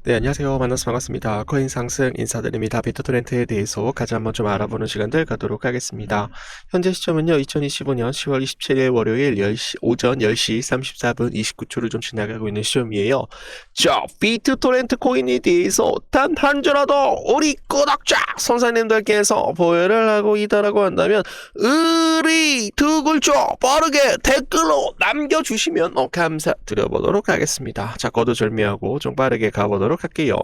네, 안녕하세요. 만나서 반갑습니다. 코인 상승 인사드립니다. 비트토렌트에 대해서 같이 한번 좀 알아보는 시간들 갖도록 하겠습니다. 현재 시점은요, 2025년 10월 27일 월요일 오전 10시 34분 29초를 좀 지나가고 있는 시점이에요. 자, 비트토렌트 코인에 대해서 단 한 주라도 우리 구독자 선생님들께서 보여를 하고 있다라고 한다면 의리 두 글자 빠르게 댓글로 남겨주시면 감사드려보도록 하겠습니다. 자, 거두절미하고 좀 빠르게 가보도록 할게요.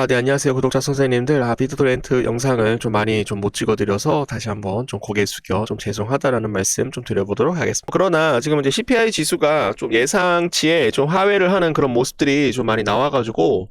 네, 안녕하세요. 구독자 선생님들. 비트토렌트 영상을 좀 많이 좀 못 찍어드려서 다시 한번 좀 고개 숙여 좀 죄송하다라는 말씀 좀 드려보도록 하겠습니다. 그러나 지금 이제 CPI 지수가 좀 예상치에 좀 하회를 하는 그런 모습들이 좀 많이 나와가지고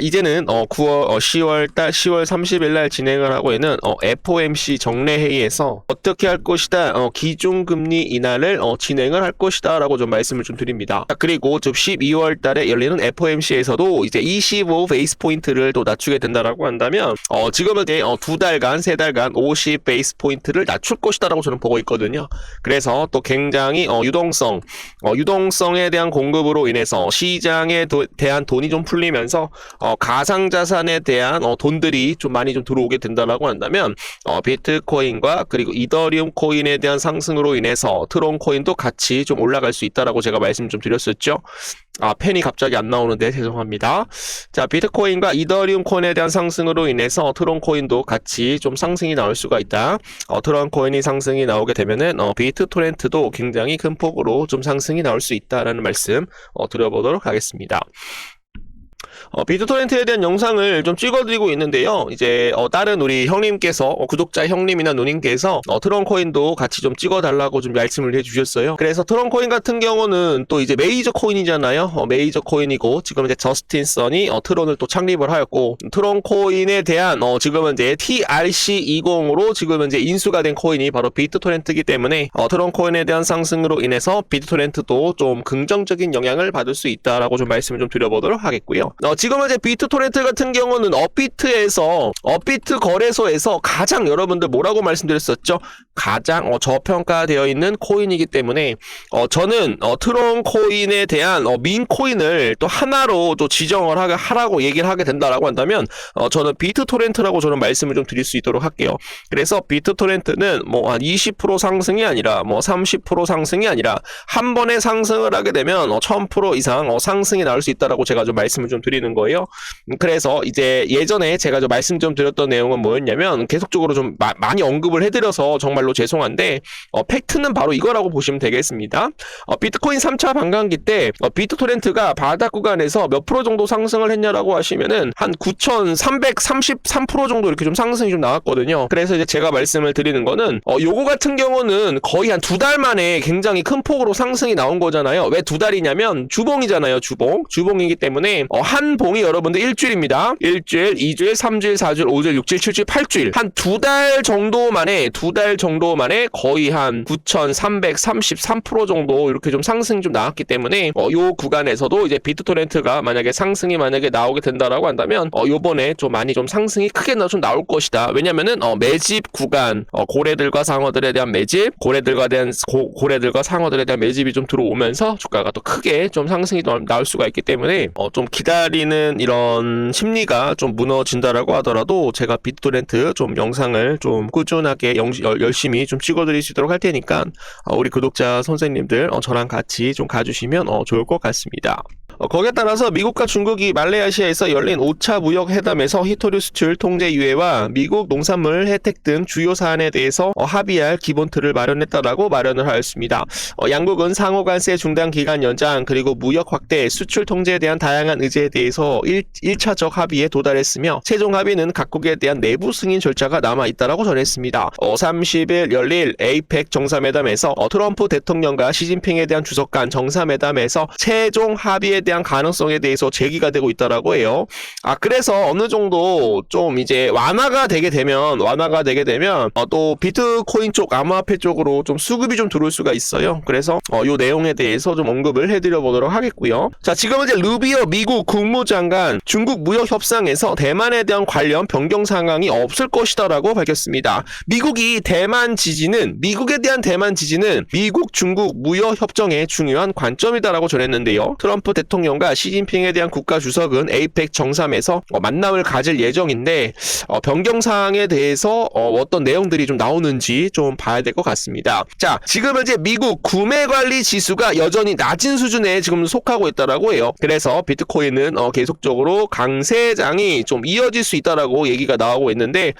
이제는 10월 30일 날 진행을 하고 있는 FOMC 정례 회의에서 어떻게 할 것이다, 기준 금리 인하를 진행을 할 것이다 라고 좀 말씀을 좀 드립니다. 그리고 좀 12월 달에 열리는 FOMC에서도 이제 25 베이스 포인트를 또 낮추게 된다라고 한다면 지금은 이제 2달간 3달간 50 베이스 포인트를 낮출 것이다 라고 저는 보고 있거든요. 그래서 또 굉장히 유동성에 대한 공급으로 인해서 시장에 대한 돈이 좀 풀리면서 가상자산에 대한 돈들이 좀 많이 좀 들어오게 된다라고 한다면 비트코인과 그리고 이더리움 코인에 대한 상승으로 인해서 트론 코인도 같이 좀 올라갈 수 있다라고 제가 말씀 좀 드렸었죠. 펜이 갑자기 안 나오는데 죄송합니다. 자, 비트코인과 이더리움 코인에 대한 상승으로 인해서 트론 코인도 같이 좀 상승이 나올 수가 있다. 트론 코인이 상승이 나오게 되면은 비트토렌트도 굉장히 큰 폭으로 좀 상승이 나올 수 있다라는 말씀 드려보도록 하겠습니다. 비트토렌트에 대한 영상을 좀 찍어드리고 있는데요. 이제 다른 우리 형님께서 구독자 형님이나 누님께서 트론 코인도 같이 좀 찍어달라고 좀 말씀을 해주셨어요. 그래서 트론 코인 같은 경우는 또 이제 메이저 코인이잖아요. 메이저 코인이고 지금 이제 저스틴 선이 트론을 또 창립을 하였고 트론 코인에 대한 지금은 이제 TRC20으로 지금 이제 인수가 된 코인이 바로 비트토렌트이기 때문에 트론 코인에 대한 상승으로 인해서 비트토렌트도 좀 긍정적인 영향을 받을 수 있다라고 좀 말씀을 좀 드려보도록 하겠고요. 지금은 이제 비트토렌트 같은 경우는 업비트 거래소에서 가장 여러분들 뭐라고 말씀드렸었죠? 가장 저평가되어 있는 코인이기 때문에 저는 트론 코인에 대한 민 코인을 또 하나로 또 지정을 하라고 얘기를 하게 된다라고 한다면 저는 비트토렌트라고 저는 말씀을 좀 드릴 수 있도록 할게요. 그래서 비트토렌트는 뭐 한 20% 상승이 아니라 뭐 30% 상승이 아니라 한 번에 상승을 하게 되면 1000% 이상 상승이 나올 수 있다라고 제가 좀 말씀을 좀 드리는 거예요. 그래서 이제 예전에 제가 좀 말씀 좀 드렸던 내용은 뭐였냐면 계속적으로 좀 많이 언급을 해드려서 정말로 죄송한데 팩트는 바로 이거라고 보시면 되겠습니다. 비트코인 3차 반감기 때 비트토렌트가 바닥 구간에서 몇 프로 정도 상승을 했냐라고 하시면은 한 9,333% 정도 이렇게 좀 상승이 좀 나왔거든요. 그래서 이제 제가 말씀을 드리는 거는 요거 같은 경우는 거의 한 2달 만에 굉장히 큰 폭으로 상승이 나온 거잖아요. 왜 2달이냐면 주봉이잖아요. 주봉이기 때문에 한 봉이 여러분들 일주일입니다. 일주일, 2주일, 3주일, 4주일, 5주일, 6주일, 7주일, 8주일 한 2달 정도 만에 거의 한 9,333% 정도 이렇게 좀 상승이 좀 나왔기 때문에 요 구간에서도 이제 비트토렌트가 만약에 상승이 나오게 된다라고 한다면 요번에 좀 많이 좀 상승이 크게 좀 나올 것이다. 왜냐면은 매집 구간 고래들과 상어들에 대한 매집, 고래들과 상어들에 대한 매집이 좀 들어오면서 주가가 또 크게 좀 상승이 나올 수가 있기 때문에 좀 기다리는 이런 심리가 좀 무너진다라고 하더라도 제가 비트토렌트 좀 영상을 좀 꾸준하게 열심히 좀 찍어드릴 수 있도록 할 테니까 우리 구독자 선생님들 저랑 같이 좀 가주시면 좋을 것 같습니다. 거기에 따라서 미국과 중국이 말레이시아에서 열린 5차 무역회담에서 히토류 수출 통제 유예와 미국 농산물 혜택 등 주요 사안에 대해서 합의할 기본 틀을 마련했다라고 마련을 하였습니다. 양국은 상호 관세 중단 기간 연장 그리고 무역 확대, 수출 통제에 대한 다양한 의제에 대해서 1차적 합의에 도달했으며 최종 합의는 각국에 대한 내부 승인 절차가 남아있다라고 전했습니다. 30일 열릴 APEC 정상회담에서 트럼프 대통령과 시진핑에 대한 주석 간 정상회담에서 최종 합의에 대한 가능성에 대해서 제기가 되고 있다라고 해요. 그래서 어느 정도 좀 이제 완화가 되게 되면 또 비트코인 쪽 암호화폐 쪽으로 좀 수급이 좀 들어올 수가 있어요. 그래서 요 내용에 대해서 좀 언급을 해드려 보도록 하겠고요. 자, 지금은 이제 루비오 미국 국무장관 중국 무역 협상에서 대만에 대한 관련 변경 상황이 없을 것이다라고 밝혔습니다. 미국에 대한 미국 중국 무역 협정의 중요한 관점이다라고 전했는데요. 트럼프 대통령 대통령과 시진핑에 대한 국가 주석은 에이펙 정상에서 만남을 가질 예정인데 변경사항에 대해서 어떤 내용들이 좀 나오는지 좀 봐야 될 것 같습니다. 자, 지금 이제 미국 구매관리 지수가 여전히 낮은 수준에 지금 속하고 있다라고 해요. 그래서 비트코인은 계속적으로 강세장이 좀 이어질 수 있다라고 얘기가 나오고 있는데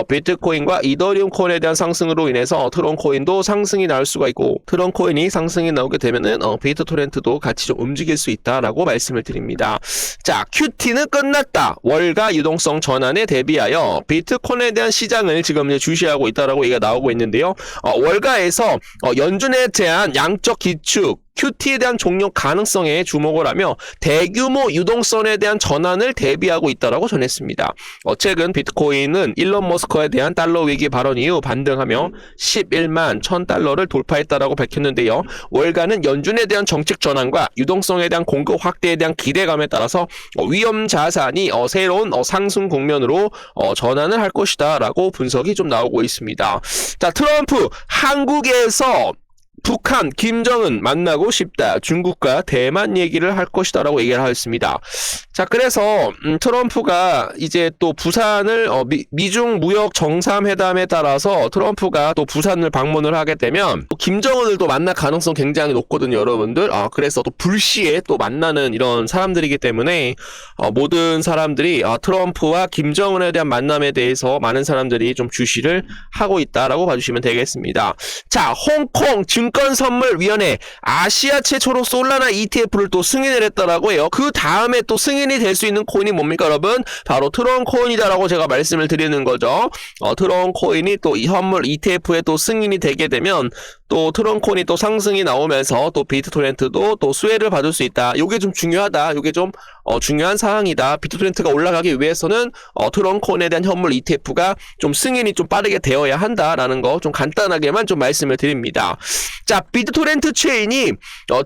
비트코인과 이더리움 코인에 대한 상승으로 인해서 트론 코인도 상승이 나올 수가 있고, 트론 코인이 상승이 나오게 되면은 비트토렌트도 같이 좀 움직일 수 있다라고 말씀을 드립니다. 자, QT는 끝났다. 월가 유동성 전환에 대비하여 비트코인에 대한 시장을 지금 이제 주시하고 있다라고 얘기가 나오고 있는데요. 월가에서 연준에 대한 양적 기축 QT에 대한 종료 가능성에 주목을 하며 대규모 유동성에 대한 전환을 대비하고 있다라고 전했습니다. 최근 비트코인은 일론 머스크에 대한 달러 위기 발언 이후 반등하며 11만 1000달러를 돌파했다라고 밝혔는데요. 월가는 연준에 대한 정책 전환과 유동성에 대한 공급 확대에 대한 기대감에 따라서 위험 자산이 새로운 상승 국면으로 전환을 할 것이다라고 분석이 좀 나오고 있습니다. 자, 트럼프 한국에서 북한, 김정은 만나고 싶다. 중국과 대만 얘기를 할 것이다라고 얘기를 하였습니다. 자, 그래서 트럼프가 이제 또 부산을 미중 무역 정상회담에 따라서 트럼프가 또 부산을 방문을 하게 되면 김정은을 또 만날 가능성 굉장히 높거든요, 여러분들. 그래서 또 불시에 또 만나는 이런 사람들이기 때문에 모든 사람들이 트럼프와 김정은에 대한 만남에 대해서 많은 사람들이 좀 주시를 하고 있다라고 봐주시면 되겠습니다. 자, 홍콩 증권선물위원회 아시아 최초로 솔라나 ETF를 또 승인을 했다라고 해요. 그 다음에 또 승인이 될 수 있는 코인이 뭡니까, 여러분? 바로 트론 코인이다라고 제가 말씀을 드리는 거죠. 트론 코인이 또 이 선물 ETF에 또 승인이 되게 되면 또 트론 코인이 또 상승이 나오면서 또 비트토렌트도 또 수혜를 받을 수 있다. 요게 좀 중요하다. 요게 좀 중요한 사항이다. 비트토렌트가 올라가기 위해서는 트론 코인에 대한 현물 ETF가 좀 승인이 좀 빠르게 되어야 한다라는 거 좀 간단하게만 좀 말씀을 드립니다. 자, 비트토렌트 체인이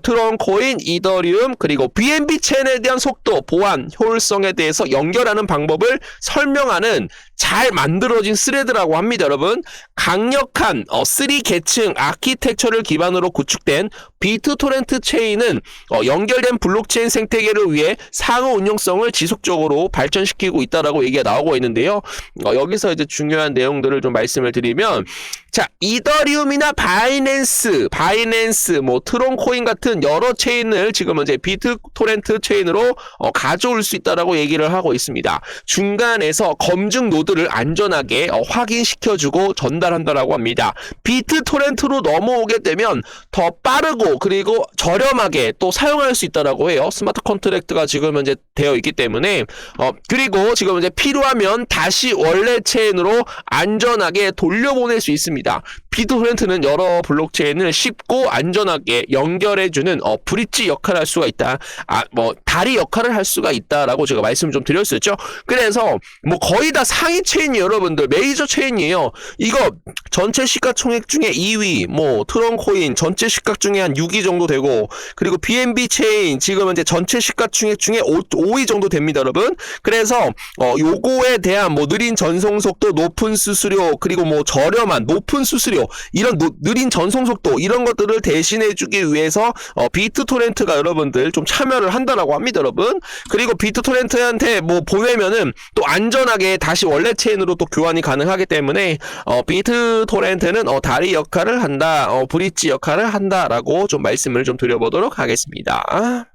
트론 코인, 이더리움 그리고 BNB 체인에 대한 속도, 보안, 효율성에 대해서 연결하는 방법을 설명하는 잘 만들어진 스레드라고 합니다, 여러분. 강력한 3계층 아키텍처를 기반으로 구축된 비트토렌트 체인은 연결된 블록체인 생태계를 위해 상호 운용성을 지속적으로 발전시키고 있다라고 얘기가 나오고 있는데요. 여기서 이제 중요한 내용들을 좀 말씀을 드리면, 자, 이더리움이나 바이낸스, 뭐 트론 코인 같은 여러 체인을 지금 이제 비트토렌트 체인으로 가져올 수 있다라고 얘기를 하고 있습니다. 중간에서 검증 노드를 안전하게 확인시켜주고 전달한다라고 합니다. 비트토렌트로 넘어오게 되면 더 빠르고 그리고 저렴하게 또 사용할 수 있다라고 해요. 스마트 컨트랙트가 지금 현재 되어 있기 때문에 그리고 지금 이제 필요하면 다시 원래 체인으로 안전하게 돌려보낼 수 있습니다. 비트토렌트는 여러 블록체인을 쉽고 안전하게 연결해주는 브릿지 역할을 할 수가 있다. 다리 역할을 할 수가 있다라고 제가 말씀을 좀 드렸었죠. 그래서 뭐 거의 다 상위 체인이 여러분들 메이저 체인이에요. 이거 전체 시가총액 중에 2위, 뭐 트론 코인 전체 시가 중에 한 6위 정도 되고, 그리고 BNB 체인 지금 이제 전체 시가총액 중에 5위 정도 됩니다, 여러분. 그래서 요거에 대한 뭐 느린 전송 속도, 높은 수수료, 그리고 뭐 저렴한 높은 수수료, 이런 느린 전송 속도 이런 것들을 대신해주기 위해서 비트토렌트가 여러분들 좀 참여를 한다라고 합니다, 여러분. 그리고 비트토렌트한테 뭐 보내면은 또 안전하게 다시 원래 체인으로 또 교환이 가능하기 때문에 비트토렌트는 다리 역할을 한다, 브릿지 역할을 한다라고 좀 말씀을 좀 드려보도록 하겠습니다.